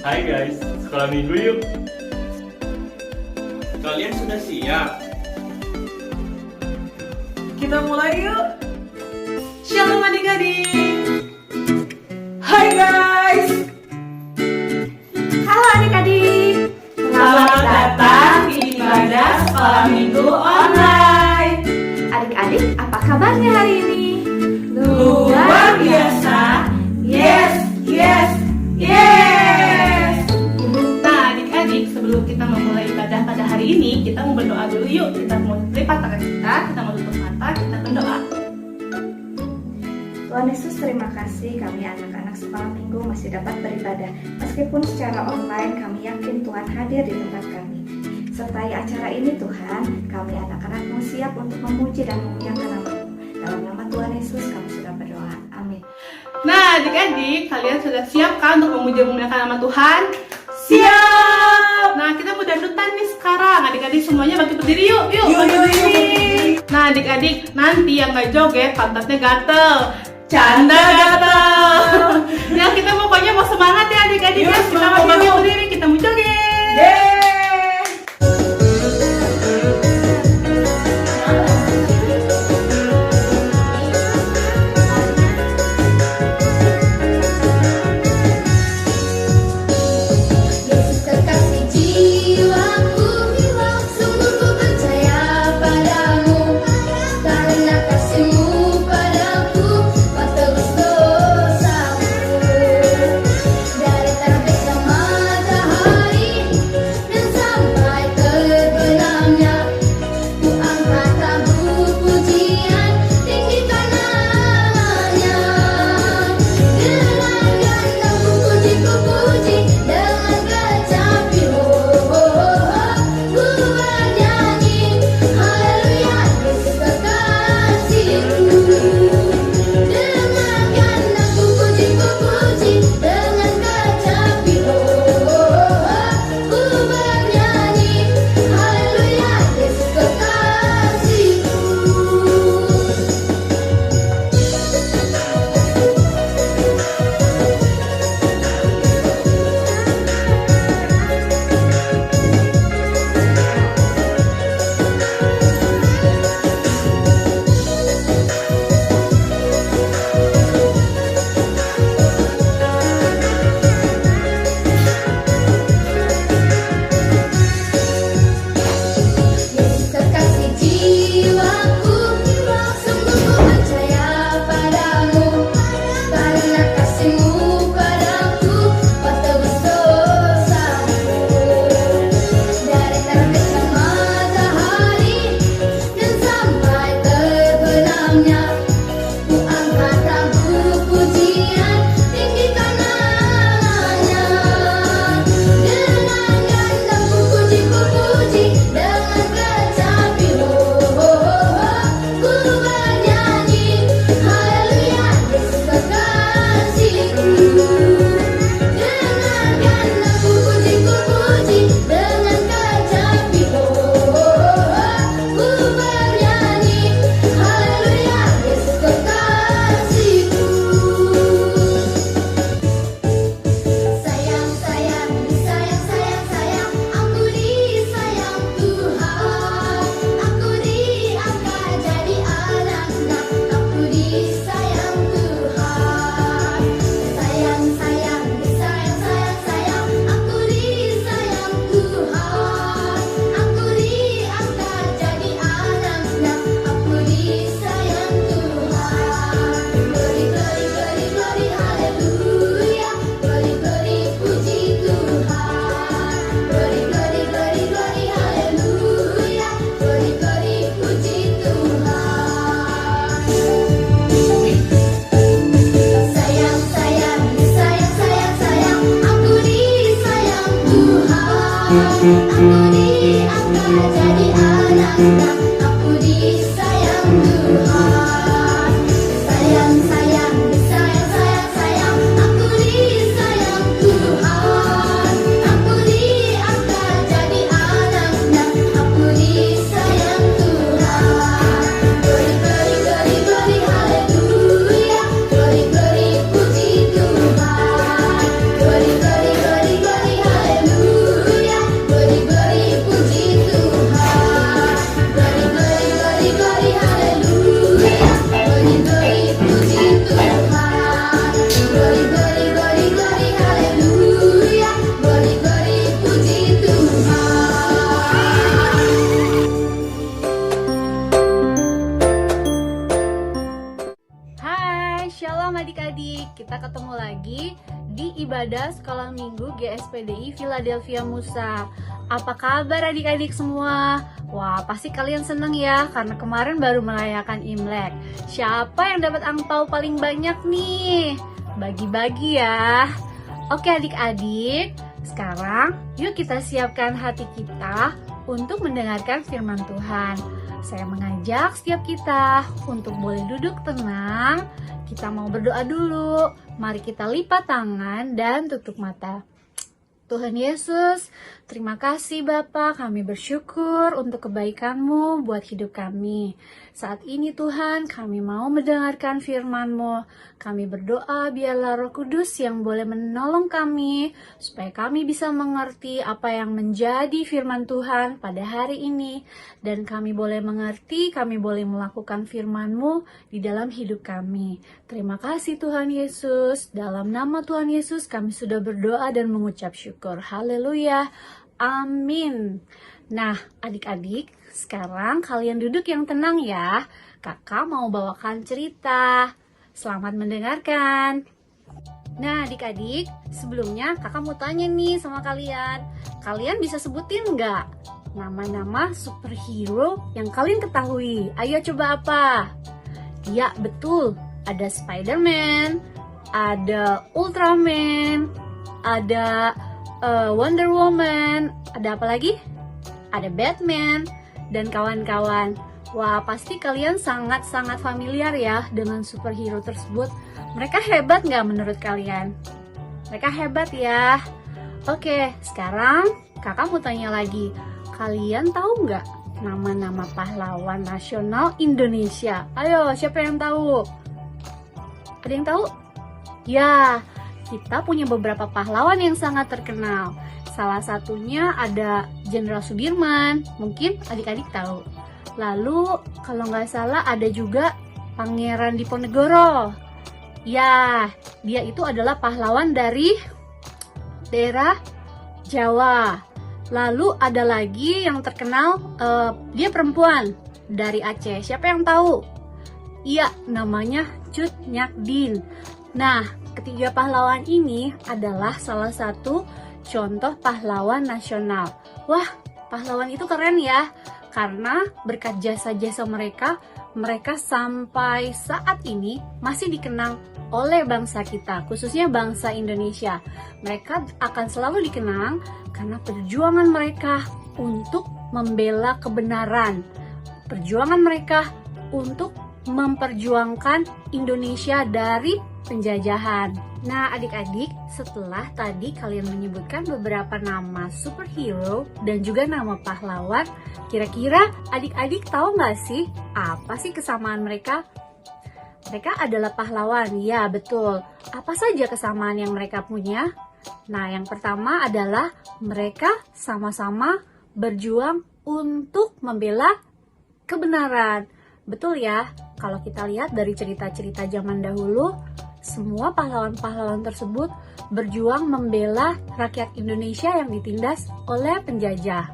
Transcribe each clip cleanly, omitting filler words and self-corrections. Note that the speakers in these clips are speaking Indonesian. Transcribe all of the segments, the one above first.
Hai guys, sekolah minggu yuk. Kalian sudah siap? Kita mulai yuk. Shalom adik-adik. Hai guys. Halo adik-adik. Selamat datang di ibadah sekolah minggu online. Adik-adik, apa kabarnya hari ini? Luar biasa. Yes, yes, yes. Nah adik-adik, sebelum kita memulai ibadah pada hari ini, kita mau berdoa dulu yuk. Kita mau lipat tangan kita mau tutup mata, kita berdoa. Tuhan Yesus, terima kasih kami anak-anak sekolah minggu masih dapat beribadah. Meskipun secara online, kami yakin Tuhan hadir di tempat kami. Sertai acara ini Tuhan, kami anak-anakmu siap untuk memuji dan memuliakan nama-Mu. Dalam nama Tuhan Yesus kami sudah berdoa. Amin. Nah adik-adik, kalian sudah siap kan untuk memuji dan memuliakan nama Tuhan? Siap! Nah kita mau dangdutan nih sekarang. Adik-adik semuanya bagi berdiri yuk. Yuk berdiri. Nah adik-adik, nanti yang gak joget pantatnya gatel. Canda gatel. Ya kita pokoknya mau semangat ya adik-adik ya. Kita mau bagi berdiri, kita mau joget. Yesus kekasih jiwaku, sungguh ku percaya padamu, karena kasih-Mu padaku, Kau tebus dosaku. Dari terbitnya matahari adik-adik, kita ketemu lagi di ibadah sekolah minggu GSPDI Philadelphia Musa. Apa kabar adik-adik semua? Wah, pasti kalian seneng ya, karena kemarin baru merayakan Imlek. Siapa yang dapat angpau paling banyak nih? Bagi-bagi ya. Oke adik-adik, sekarang yuk kita siapkan hati kita untuk mendengarkan firman Tuhan. Saya mengajak setiap kita untuk boleh duduk tenang. Kita mau berdoa dulu. Mari kita lipat tangan dan tutup mata. Tuhan Yesus, terima kasih Bapa, kami bersyukur untuk kebaikan-Mu buat hidup kami. Saat ini Tuhan, kami mau mendengarkan firman-Mu. Kami berdoa biarlah Roh Kudus yang boleh menolong kami, supaya kami bisa mengerti apa yang menjadi firman Tuhan pada hari ini. Dan kami boleh mengerti, kami boleh melakukan firman-Mu di dalam hidup kami. Terima kasih Tuhan Yesus, dalam nama Tuhan Yesus kami sudah berdoa dan mengucap syukur. Haleluya, amin. Nah adik-adik, sekarang kalian duduk yang tenang ya. Kakak mau bawakan cerita. Selamat mendengarkan. Nah adik-adik, sebelumnya kakak mau tanya nih sama kalian. Kalian bisa sebutin nggak nama-nama superhero yang kalian ketahui? Ayo coba apa? Ya betul, ada Spider-Man, ada Ultraman, ada Wonder Woman, ada apa lagi? Ada Batman dan kawan-kawan. Wah, pasti kalian sangat-sangat familiar ya dengan superhero tersebut. Mereka hebat nggak menurut kalian? Mereka hebat ya. Oke, sekarang kakak mau tanya lagi. Kalian tahu nggak nama-nama pahlawan nasional Indonesia? Ayo, siapa yang tahu? Ada yang tahu? Ya, kita punya beberapa pahlawan yang sangat terkenal. Salah satunya ada Jenderal Sudirman, mungkin adik-adik tahu. Lalu kalau nggak salah ada juga Pangeran Diponegoro. Ya, dia itu adalah pahlawan dari daerah Jawa. Lalu ada lagi yang terkenal, dia perempuan dari Aceh. Siapa yang tahu? Iya, namanya Cut Nyak Nah, ketiga pahlawan ini adalah salah satu contoh pahlawan nasional. Wah, pahlawan itu keren ya, karena berkat jasa-jasa mereka sampai saat ini masih dikenang oleh bangsa kita, khususnya bangsa Indonesia. Mereka akan selalu dikenang karena perjuangan mereka untuk membela kebenaran, perjuangan mereka untuk memperjuangkan Indonesia dari penjajahan. Nah adik-adik, setelah tadi kalian menyebutkan beberapa nama superhero dan juga nama pahlawan, kira-kira adik-adik tahu nggak sih apa sih kesamaan mereka? Mereka adalah pahlawan, ya betul. Apa saja kesamaan yang mereka punya? Nah yang pertama adalah mereka sama-sama berjuang untuk membela kebenaran. Betul ya, kalau kita lihat dari cerita-cerita zaman dahulu, semua pahlawan-pahlawan tersebut berjuang membela rakyat Indonesia yang ditindas oleh penjajah.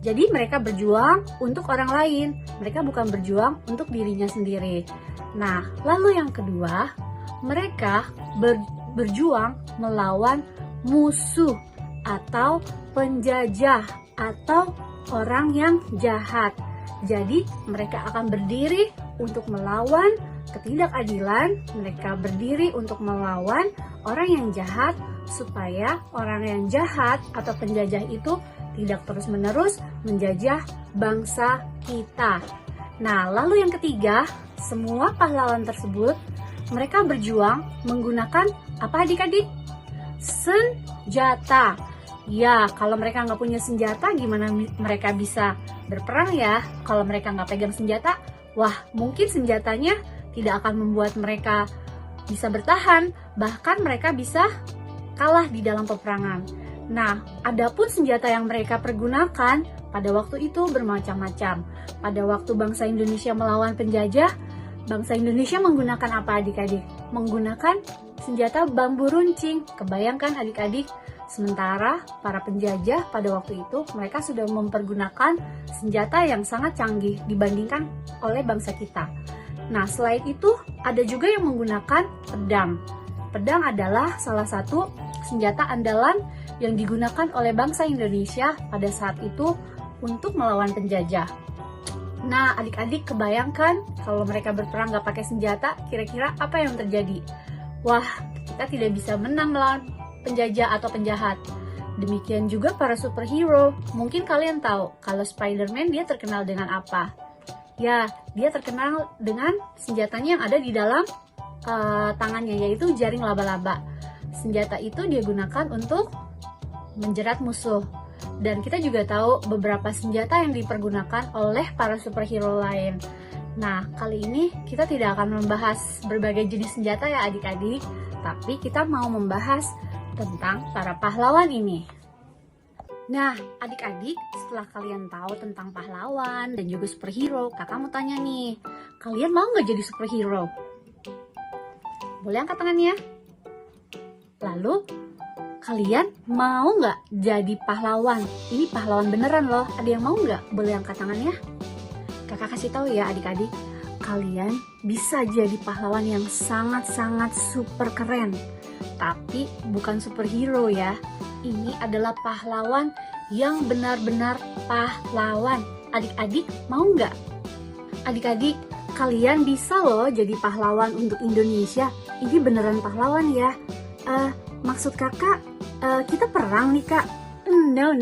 Jadi mereka berjuang untuk orang lain, mereka bukan berjuang untuk dirinya sendiri. Nah, lalu yang kedua, mereka berjuang melawan musuh atau penjajah atau orang yang jahat. Jadi mereka akan berdiri untuk melawan ketidakadilan, mereka berdiri untuk melawan orang yang jahat supaya orang yang jahat atau penjajah itu tidak terus-menerus menjajah bangsa kita. Nah, lalu yang ketiga, semua pahlawan tersebut mereka berjuang menggunakan apa adik-adik? Senjata. Ya, kalau mereka nggak punya senjata, gimana mereka bisa berperang ya? Kalau mereka nggak pegang senjata, wah mungkin senjatanya tidak akan membuat mereka bisa bertahan, bahkan mereka bisa kalah di dalam peperangan. Nah, adapun senjata yang mereka pergunakan pada waktu itu bermacam-macam. Pada waktu bangsa Indonesia melawan penjajah, bangsa Indonesia menggunakan apa adik-adik? Menggunakan senjata bambu runcing. Kebayangkan adik-adik? Sementara para penjajah pada waktu itu mereka sudah mempergunakan senjata yang sangat canggih dibandingkan oleh bangsa kita. Nah, selain itu ada juga yang menggunakan pedang. Pedang adalah salah satu senjata andalan yang digunakan oleh bangsa Indonesia pada saat itu untuk melawan penjajah. Nah, adik-adik kebayangkan kalau mereka berperang gak pakai senjata, kira-kira apa yang terjadi? Wah, kita tidak bisa menang melawan penjajah atau penjahat. Demikian juga para superhero. Mungkin kalian tahu kalau Spider-Man dia terkenal dengan apa? Ya, dia terkenal dengan senjatanya yang ada di dalam tangannya, yaitu jaring laba-laba. Senjata itu dia gunakan untuk menjerat musuh. Dan kita juga tahu beberapa senjata yang dipergunakan oleh para superhero lain. Nah, kali ini kita tidak akan membahas berbagai jenis senjata ya adik-adik, tapi kita mau membahas tentang para pahlawan ini. Nah, adik-adik, setelah kalian tahu tentang pahlawan dan juga superhero, kakak mau tanya nih, kalian mau nggak jadi superhero? Boleh angkat tangannya? Lalu, kalian mau nggak jadi pahlawan? Ini pahlawan beneran loh, ada yang mau nggak? Boleh angkat tangannya? Kakak kasih tahu ya adik-adik, kalian bisa jadi pahlawan yang sangat-sangat super keren. Tapi bukan superhero ya. Ini adalah pahlawan yang benar-benar pahlawan. Adik-adik mau nggak? Adik-adik, kalian bisa loh jadi pahlawan untuk Indonesia. Ini beneran pahlawan ya. Maksud kakak, kita perang nih kak? No,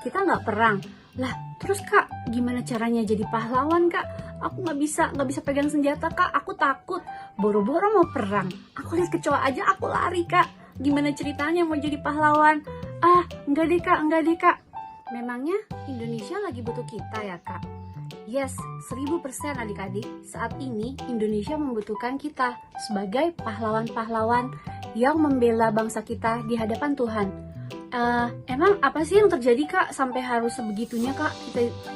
kita nggak perang. Lah, terus kak, gimana caranya jadi pahlawan kak? Aku nggak bisa pegang senjata kak, aku takut. Boro-boro mau perang, aku lihat kecoa aja aku lari kak. Gimana ceritanya mau jadi pahlawan? Enggak deh kak. Memangnya Indonesia lagi butuh kita ya kak? Yes, 1000% adik-adik. Saat ini Indonesia membutuhkan kita sebagai pahlawan-pahlawan yang membela bangsa kita di hadapan Tuhan. Emang apa sih yang terjadi kak sampai harus sebegitunya kak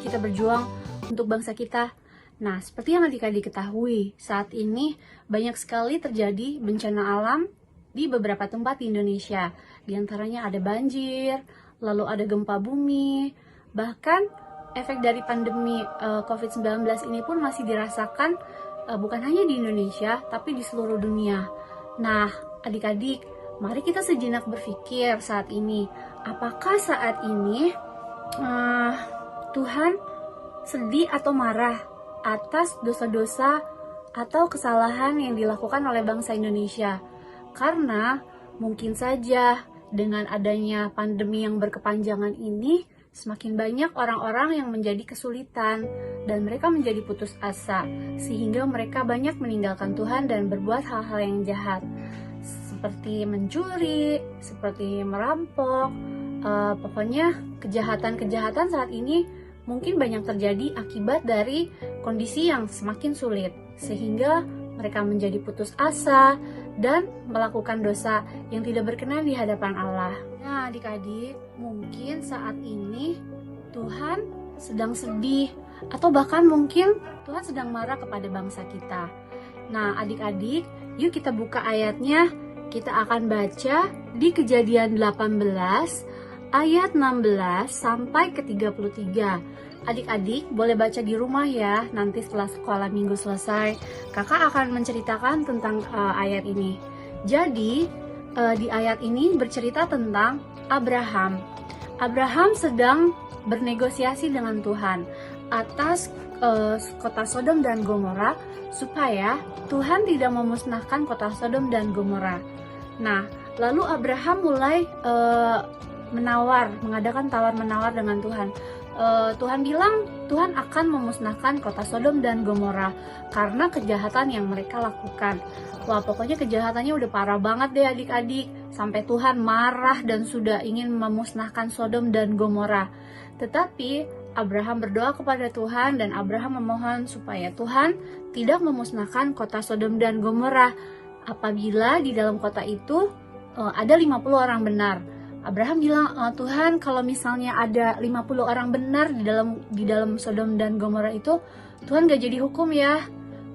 kita berjuang untuk bangsa kita? Nah, seperti yang adik-adik ketahui, saat ini banyak sekali terjadi bencana alam di beberapa tempat di Indonesia. Di antaranya ada banjir, lalu ada gempa bumi, bahkan efek dari pandemi COVID-19 ini pun masih dirasakan bukan hanya di Indonesia, tapi di seluruh dunia. Nah, adik-adik, mari kita sejenak berpikir saat ini, apakah saat ini Tuhan sedih atau marah atas dosa-dosa atau kesalahan yang dilakukan oleh bangsa Indonesia? Karena mungkin saja dengan adanya pandemi yang berkepanjangan ini, semakin banyak orang-orang yang menjadi kesulitan dan mereka menjadi putus asa, sehingga mereka banyak meninggalkan Tuhan dan berbuat hal-hal yang jahat, seperti mencuri, seperti merampok. Pokoknya kejahatan-kejahatan saat ini mungkin banyak terjadi akibat dari kondisi yang semakin sulit, sehingga mereka menjadi putus asa dan melakukan dosa yang tidak berkenan di hadapan Allah. Nah, adik-adik, mungkin saat ini Tuhan sedang sedih, atau bahkan mungkin Tuhan sedang marah kepada bangsa kita. Nah, adik-adik, yuk kita buka ayatnya. Kita akan baca di Kejadian 18 ayat 16 sampai ke 33. Adik-adik boleh baca di rumah ya. Nanti setelah sekolah minggu selesai, kakak akan menceritakan tentang ayat ini. Jadi di ayat ini bercerita tentang Abraham. Abraham sedang bernegosiasi dengan Tuhan atas kota Sodom dan Gomora, supaya Tuhan tidak memusnahkan kota Sodom dan Gomora. Nah, lalu Abraham mulai mengadakan tawar-menawar dengan Tuhan. Tuhan bilang Tuhan akan memusnahkan kota Sodom dan Gomora karena kejahatan yang mereka lakukan. Wah, pokoknya kejahatannya udah parah banget deh adik-adik, sampai Tuhan marah dan sudah ingin memusnahkan Sodom dan Gomora. Tetapi Abraham berdoa kepada Tuhan dan Abraham memohon supaya Tuhan tidak memusnahkan kota Sodom dan Gomora apabila di dalam kota itu ada 50 orang benar. Abraham bilang, Tuhan, kalau misalnya ada 50 orang benar di dalam Sodom dan Gomora itu, Tuhan gak jadi hukum ya.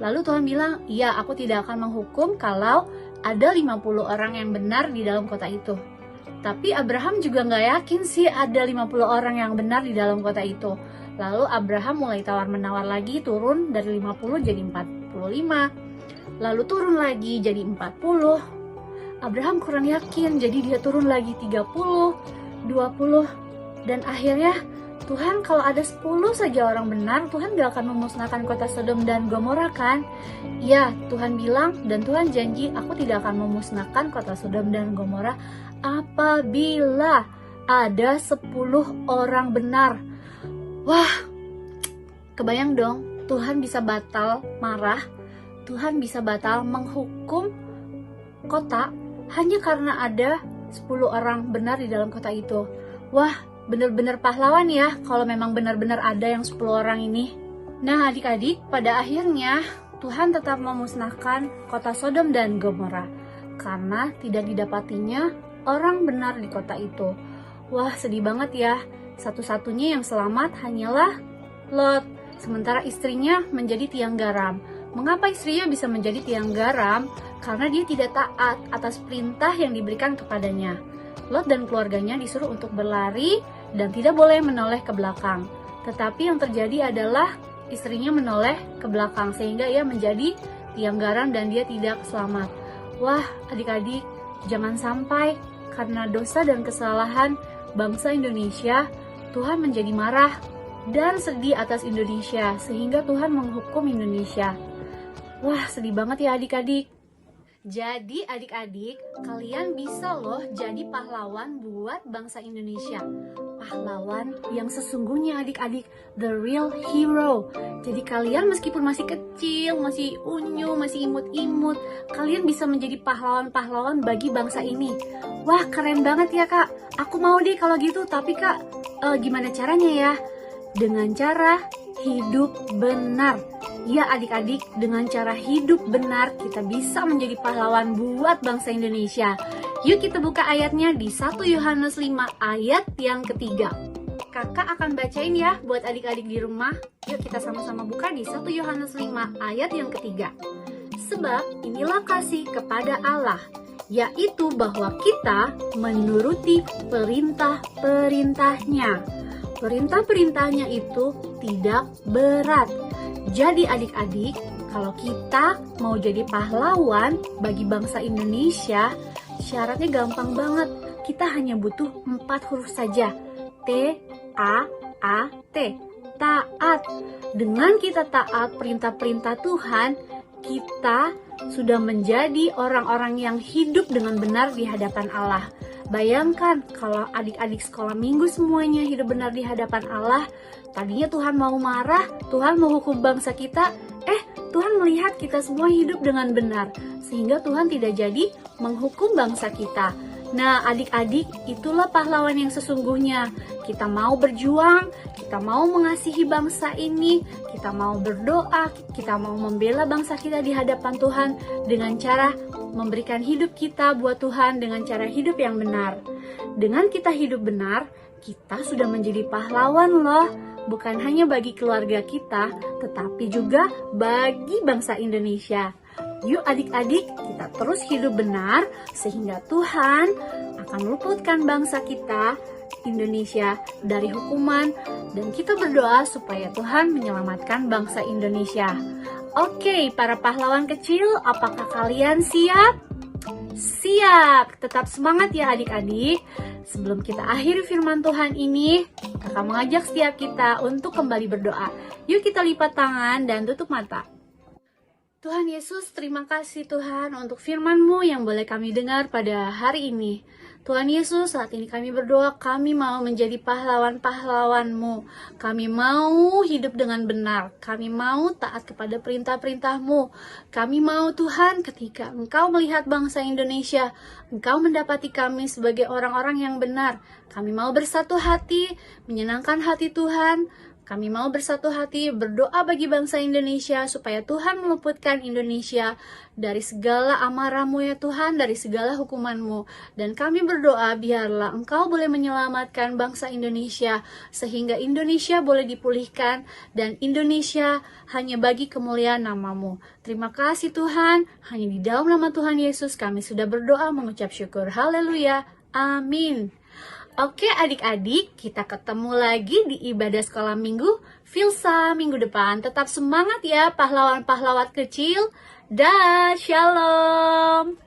Lalu Tuhan bilang, iya, aku tidak akan menghukum kalau ada 50 orang yang benar di dalam kota itu. Tapi Abraham juga gak yakin sih ada 50 orang yang benar di dalam kota itu. Lalu Abraham mulai tawar-menawar lagi, turun dari 50 jadi 45. Lalu turun lagi jadi 40. Abraham kurang yakin, jadi dia turun lagi 30, 20. Dan akhirnya Tuhan, kalau ada 10 saja orang benar, Tuhan gak akan memusnahkan kota Sodom dan Gomora kan? Ya, Tuhan bilang dan Tuhan janji, aku tidak akan memusnahkan kota Sodom dan Gomora apabila ada 10 orang benar. Wah, kebayang dong, Tuhan bisa batal marah, Tuhan bisa batal menghukum kota hanya karena ada 10 orang benar di dalam kota itu. Wah, benar-benar pahlawan ya kalau memang benar-benar ada yang 10 orang ini. Nah adik-adik, pada akhirnya Tuhan tetap memusnahkan kota Sodom dan Gomora karena tidak didapatinya orang benar di kota itu. Wah, sedih banget ya. Satu-satunya yang selamat hanyalah Lot, sementara istrinya menjadi tiang garam. Mengapa istrinya bisa menjadi tiang garam? Karena dia tidak taat atas perintah yang diberikan kepadanya. Lot dan keluarganya disuruh untuk berlari dan tidak boleh menoleh ke belakang. Tetapi yang terjadi adalah istrinya menoleh ke belakang sehingga ia menjadi tiang garam dan dia tidak selamat. Wah, adik-adik, jangan sampai karena dosa dan kesalahan bangsa Indonesia, Tuhan menjadi marah dan sedih atas Indonesia sehingga Tuhan menghukum Indonesia. Wah, sedih banget ya adik-adik. Jadi adik-adik, kalian bisa loh jadi pahlawan buat bangsa Indonesia. Pahlawan yang sesungguhnya adik-adik, the real hero. Jadi kalian meskipun masih kecil, masih unyu, masih imut-imut, kalian bisa menjadi pahlawan-pahlawan bagi bangsa ini. Wah, keren banget ya kak, aku mau deh kalau gitu. Tapi kak, gimana caranya ya? Dengan cara hidup benar. Ya adik-adik, dengan cara hidup benar kita bisa menjadi pahlawan buat bangsa Indonesia. Yuk kita buka ayatnya di 1 Yohanes 5 ayat yang ketiga. Kakak akan bacain ya buat adik-adik di rumah. Yuk kita sama-sama buka di 1 Yohanes 5 ayat yang ketiga. Sebab inilah kasih kepada Allah, yaitu bahwa kita menuruti perintah-perintahnya. Perintah-perintahnya itu tidak berat. Jadi adik-adik, kalau kita mau jadi pahlawan bagi bangsa Indonesia, syaratnya gampang banget. Kita hanya butuh 4 huruf saja. T-A-A-T. Taat. Dengan kita taat perintah-perintah Tuhan, kita sudah menjadi orang-orang yang hidup dengan benar di hadapan Allah. Bayangkan kalau adik-adik sekolah minggu semuanya hidup benar di hadapan Allah. Tadinya Tuhan mau marah, Tuhan mau hukum bangsa kita. Tuhan melihat kita semua hidup dengan benar, sehingga Tuhan tidak jadi menghukum bangsa kita. Nah adik-adik, itulah pahlawan yang sesungguhnya. Kita mau berjuang, kita mau mengasihi bangsa ini, kita mau berdoa, kita mau membela bangsa kita di hadapan Tuhan dengan cara memberikan hidup kita buat Tuhan dengan cara hidup yang benar. Dengan kita hidup benar, kita sudah menjadi pahlawan loh. Bukan hanya bagi keluarga kita, tetapi juga bagi bangsa Indonesia. Yuk adik-adik, kita terus hidup benar sehingga Tuhan akan meluputkan bangsa kita, Indonesia, dari hukuman. Dan kita berdoa supaya Tuhan menyelamatkan bangsa Indonesia. Oke, para pahlawan kecil, apakah kalian siap? Siap! Tetap semangat ya adik-adik. Sebelum kita akhiri firman Tuhan ini, kakak mengajak setiap kita untuk kembali berdoa. Yuk kita lipat tangan dan tutup mata. Tuhan Yesus, terima kasih Tuhan untuk firman-Mu yang boleh kami dengar pada hari ini. Tuhan Yesus, saat ini kami berdoa, kami mau menjadi pahlawan-pahlawan-Mu. Kami mau hidup dengan benar. Kami mau taat kepada perintah-perintah-Mu. Kami mau Tuhan, ketika Engkau melihat bangsa Indonesia, Engkau mendapati kami sebagai orang-orang yang benar. Kami mau bersatu hati, menyenangkan hati Tuhan. Kami mau bersatu hati berdoa bagi bangsa Indonesia supaya Tuhan meluputkan Indonesia dari segala amarah-Mu ya Tuhan, dari segala hukuman-Mu. Dan kami berdoa biarlah Engkau boleh menyelamatkan bangsa Indonesia sehingga Indonesia boleh dipulihkan dan Indonesia hanya bagi kemuliaan nama-Mu. Terima kasih Tuhan, hanya di dalam nama Tuhan Yesus kami sudah berdoa mengucap syukur. Haleluya. Amin. Oke adik-adik, kita ketemu lagi di ibadah sekolah minggu Filsa minggu depan. Tetap semangat ya pahlawan-pahlawan kecil. Dah, shalom.